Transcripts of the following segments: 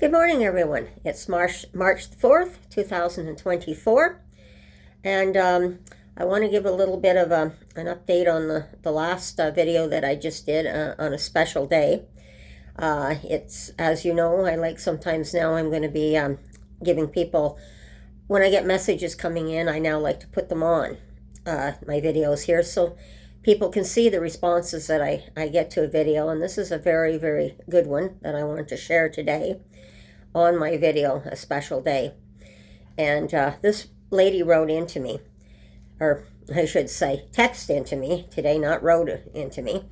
Good morning, everyone. It's March 4th, 2024, and I want to give a little bit of an update on the last video that I just did on a special day. It's, as you know, sometimes now I'm going to be giving people, when I get messages coming in, I now like to put them on my videos here so people can see the responses that I get to a video, and this is a very, very good one that I wanted to share today on my video, a special day. And this lady wrote into me, or I should say text into me today, not wrote into me.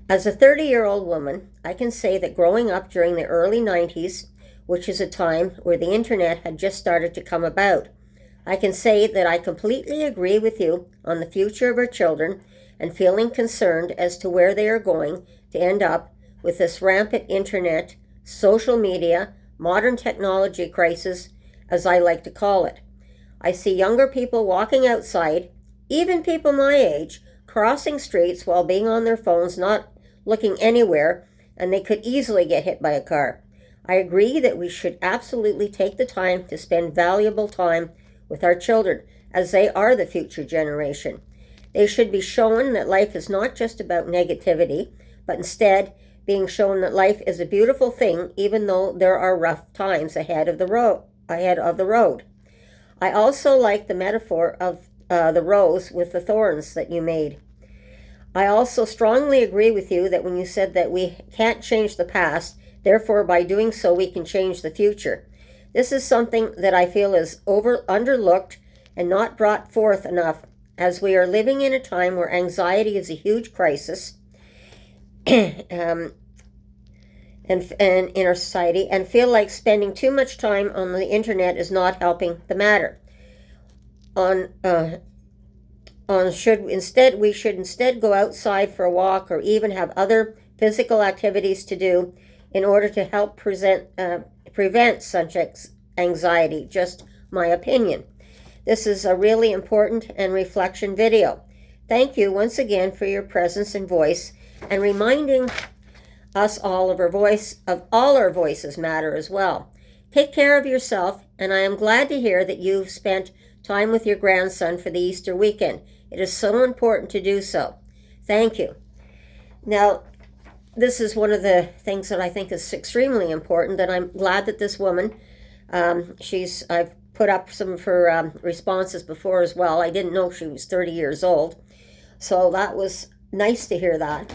As a 30-year-old woman, I can say that growing up during the early 90s, which is a time where the internet had just started to come about, I can say that I completely agree with you on the future of our children and feeling concerned as to where they are going to end up with this rampant internet, social media, modern technology crisis, as I like to call it. I see younger people walking outside, even people my age, crossing streets while being on their phones, not looking anywhere, and they could easily get hit by a car. I agree that we should absolutely take the time to spend valuable time with our children, as they are the future generation. They should be shown that life is not just about negativity, but instead being shown that life is a beautiful thing, even though there are rough times ahead of the road. I also like the metaphor of the rose with the thorns that you made. I also strongly agree with you that when you said that we can't change the past, therefore by doing so we can change the future. This is something that I feel is underlooked and not brought forth enough, as we are living in a time where anxiety is a huge crisis and in our society, and feel like spending too much time on the internet is not helping the matter. We should instead go outside for a walk or even have other physical activities to do in order to help prevent such anxiety. Just my opinion. This is a really important and reflection video. Thank you once again for your presence and voice, and reminding us all of all our voices matter as well. Take care of yourself, and I am glad to hear that you've spent time with your grandson for the Easter weekend. It is so important to do so. Thank you. Now, this is one of the things that I think is extremely important, that I'm glad that this woman, I've put up some of her responses before as well. I didn't know she was 30 years old, so that was nice to hear that.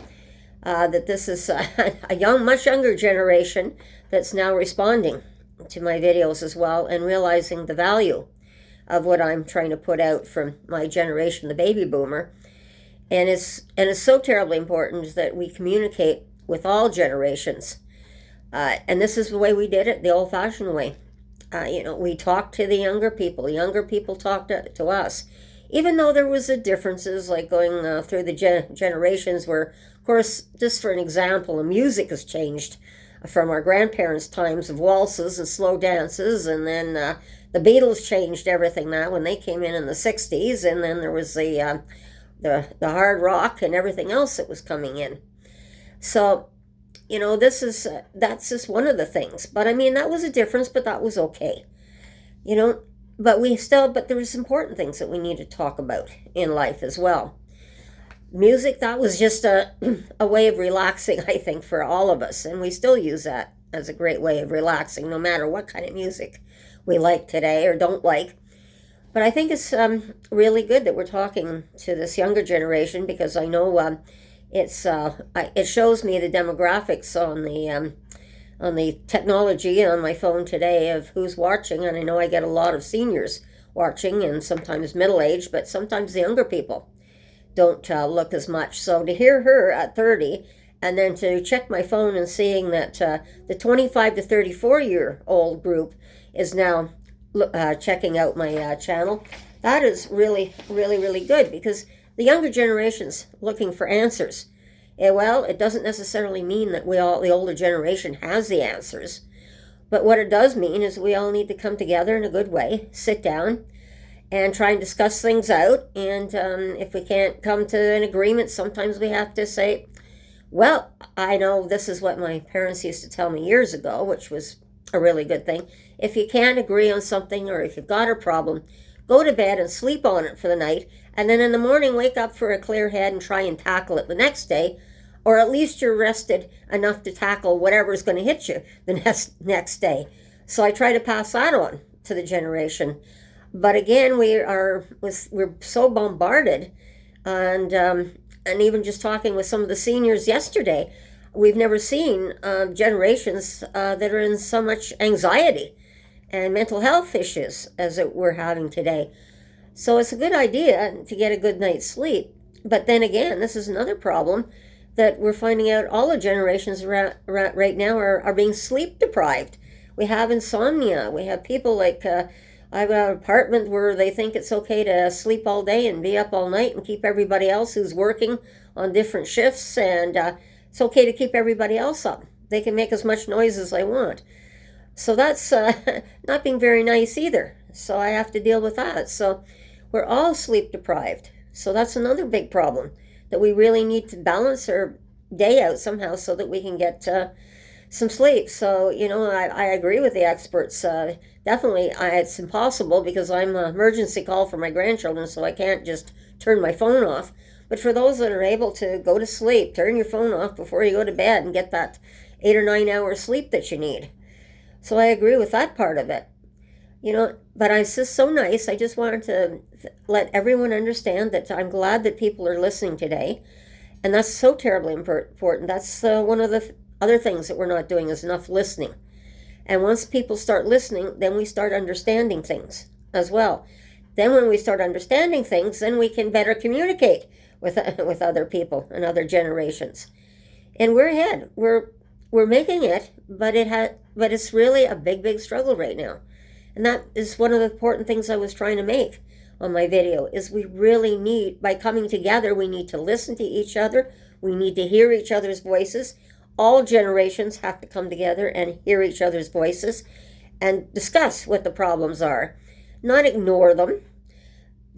That this is a much younger generation that's now responding to my videos as well, and realizing the value of what I'm trying to put out from my generation, the baby boomer. And it's so terribly important that we communicate with all generations. And this is the way we did it, the old-fashioned way. We talked to the younger people talked to us. Even though there was the differences, like going through the generations where, of course, just for an example, the music has changed from our grandparents' times of waltzes and slow dances, and then the Beatles changed everything now when they came in the 60s, and then there was the hard rock and everything else that was coming in. So, that's just one of the things. But I mean, that was a difference, but that was okay. But there was important things that we need to talk about in life as well. Music, that was just a way of relaxing, I think, for all of us. And we still use that as a great way of relaxing, no matter what kind of music we like today or don't like. But I think it's really good that we're talking to this younger generation, because I know it shows me the demographics on the technology on my phone today of who's watching, and I know I get a lot of seniors watching, and sometimes middle-aged, but sometimes the younger people don't look as much. So to hear her at 30, and then to check my phone and seeing that the 25 to 34-year-old group is now checking out my channel, that is really, really, really good, because the younger generation's looking for answers. Well, it doesn't necessarily mean that the older generation has the answers. But what it does mean is we all need to come together in a good way, sit down, and try and discuss things out. And if we can't come to an agreement, sometimes we have to say, well, I know this is what my parents used to tell me years ago, which was a really good thing. If you can't agree on something, or if you've got a problem, go to bed and sleep on it for the night, and then in the morning wake up for a clear head and try and tackle it the next day, or at least you're rested enough to tackle whatever's going to hit you the next day. So I try to pass that on to the generation. But again, we're so bombarded, and even just talking with some of the seniors yesterday, we've never seen generations that are in so much anxiety and mental health issues as we're having today. So it's a good idea to get a good night's sleep. But then again, this is another problem that we're finding out all the generations right now are being sleep deprived. We have insomnia. We have people like, I have an apartment where they think it's okay to sleep all day and be up all night and keep everybody else who's working on different shifts, and it's okay to keep everybody else up. They can make as much noise as they want. So that's not being very nice either. So I have to deal with that. So we're all sleep deprived. So that's another big problem, that we really need to balance our day out somehow so that we can get some sleep. So, I agree with the experts. Definitely, it's impossible because I'm an emergency call for my grandchildren, so I can't just turn my phone off. But for those that are able to go to sleep, turn your phone off before you go to bed and get that 8 or 9 hours sleep that you need. So I agree with that part of it. But it's just so nice. I just wanted to let everyone understand that I'm glad that people are listening today. And that's so terribly important. That's one of the other things that we're not doing is enough listening. And once people start listening, then we start understanding things as well. Then when we start understanding things, then we can better communicate with other people and other generations. And we're ahead. We're making it, but it's really a big struggle right now. And that is one of the important things I was trying to make on my video, is we really need, by coming together, we need to listen to each other. We need to hear each other's voices. All generations have to come together and hear each other's voices and discuss what the problems are. Not ignore them,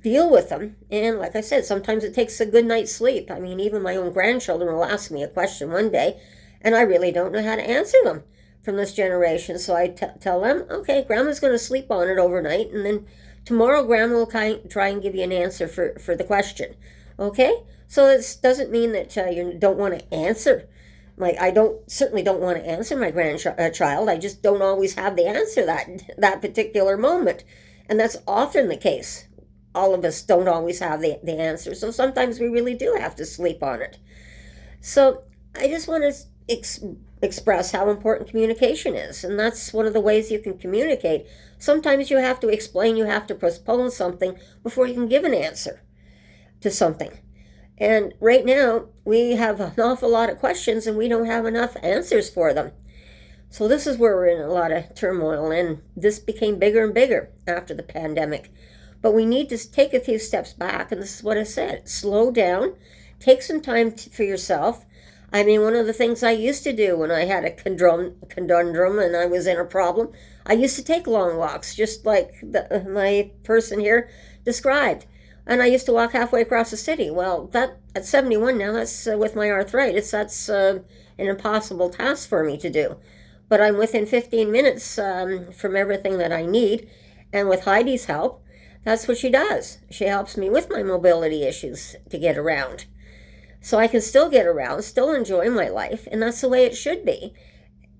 deal with them. And like I said, sometimes it takes a good night's sleep. I mean, even my own grandchildren will ask me a question one day, and I really don't know how to answer them from this generation. So I tell them, okay, Grandma's going to sleep on it overnight, and then tomorrow Grandma will try and give you an answer for the question. Okay? So this doesn't mean that you don't want to answer. I certainly don't want to answer my grandchild. I just don't always have the answer that particular moment. And that's often the case. All of us don't always have the answer. So sometimes we really do have to sleep on it. So I just want to express how important communication is. And that's one of the ways you can communicate. Sometimes you have to explain, you have to postpone something before you can give an answer to something. And right now, we have an awful lot of questions and we don't have enough answers for them. So this is where we're in a lot of turmoil, and this became bigger and bigger after the pandemic. But we need to take a few steps back, and this is what I said. Slow down, take some time for yourself. I mean, one of the things I used to do when I had a conundrum and I was in a problem, I used to take long walks, just like my person here described. And I used to walk halfway across the city. Well, that at 71 now, that's with my arthritis, that's an impossible task for me to do. But I'm within 15 minutes from everything that I need. And with Heidi's help, that's what she does. She helps me with my mobility issues to get around. So I can still get around, still enjoy my life, and that's the way it should be.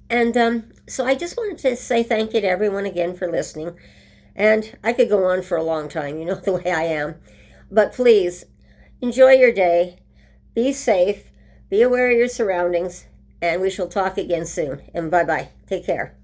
And so I just wanted to say thank you to everyone again for listening. And I could go on for a long time, you know the way I am. But please, enjoy your day, be safe, be aware of your surroundings, and we shall talk again soon. And bye-bye. Take care.